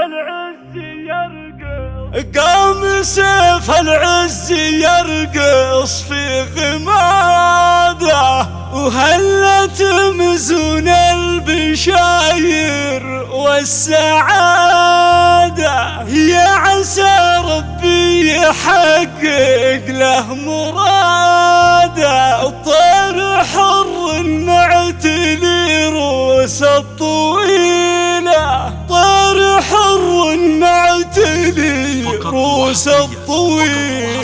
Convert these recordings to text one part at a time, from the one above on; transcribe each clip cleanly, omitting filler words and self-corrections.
العز يرقص، قام سيف العز يرقص في غماده، وهلت مزون البشاير والسعادة. يا عسى ربي يحقق له مراده، طير حر معتلي روس الطويلة، طير حر معتلي روس الطويلة.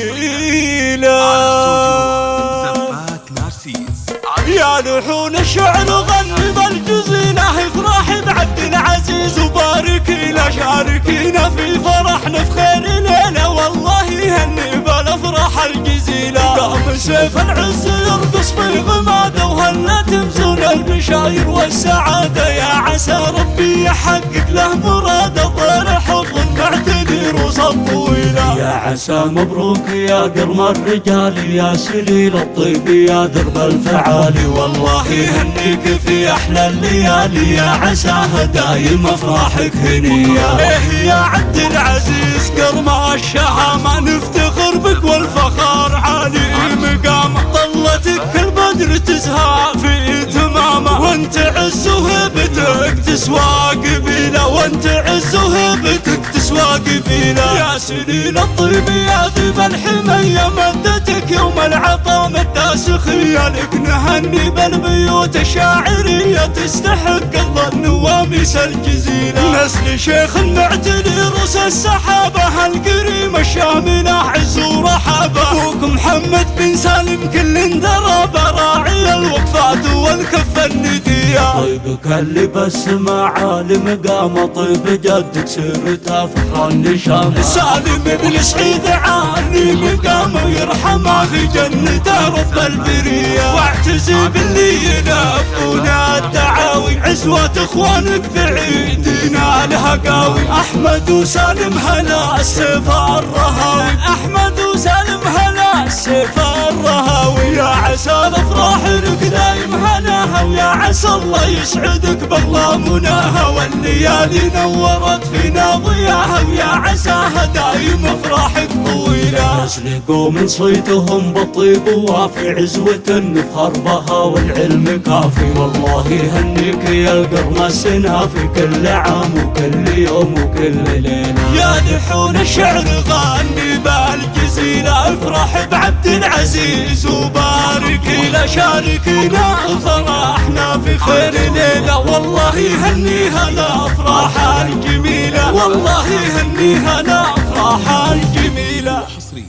يا لحون الشعر غني بالجزيلة، افرح بعبد العزيز وبارك له، شاركينا في فرحنا في خير ليلة، والله يهني بالافراح الجزيلة. قام سيف العز يرقص في غماده، وهلت مزون البشاير والسعادة. يا عسى ربي يحقق له مراده، طير حر معتدي روس الطويلة. يا عسى مبروك يا قرم الرجال، يا سليل الطيب يا درب الفعالي، والله يهنيك في احلى الليالي. يا عساها دايم افراحك هنيه. ايه يا عبد العزيز قرم الشهامه، نفتخر بك والفخار عالي مقامه. طلتك البدر تزهى في تمامه، وانت عز وهبتك تسوى قبيله، وانت عز وهبتك تسوى قبيله. يا سليل الطيب يا ذيب الحميه، مدتك يوم العطا مدى سخيه، لك نهني بالبيوت الشاعريه، تستحق الظن وامس الجزيله. نسل شيخ معتلي روس السحابه، الكريم الشامله عز ورحابه. ابوك محمد بن سالم كل درابه، راعي الوقفات والكفه النديه. طيبك اللي بالسما عالم قام، طيب جدك سيرته فخر النشام. سالم بن سعيد عالي مقام، يرحمه في جنته رب البريه. واعتزي باللي ينافون الدعاوي، عزوة اخوانك بعيدنا الهقاوي. احمد وسالم هلا السيف الرهاوي، احمد وسالم هلا السيف الرهاوي. يا عسى الافراح لك دايم هناها، ويا عسى الله يسعدك بالله مناها، والليالي نورت فينا ضياها، ويا عساها دايم افراحك طويله. يسلقوا من صيتهم بالطيب وافي، عزوة نفخر بها والعلم كافي، والله يهنيك يا القرم السنافي، كل عام وكل يوم وكل ليله. يا لحون الشعر غني بالجزيله، افرح بعبد العزيز وبارك له، شاركينا فرحنا في خير ليله، والله يهنيها الافراح الجميله، والله يهنيها الافراح الجميله. حصريا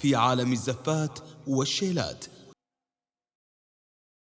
في عالم الزفات والشيلات.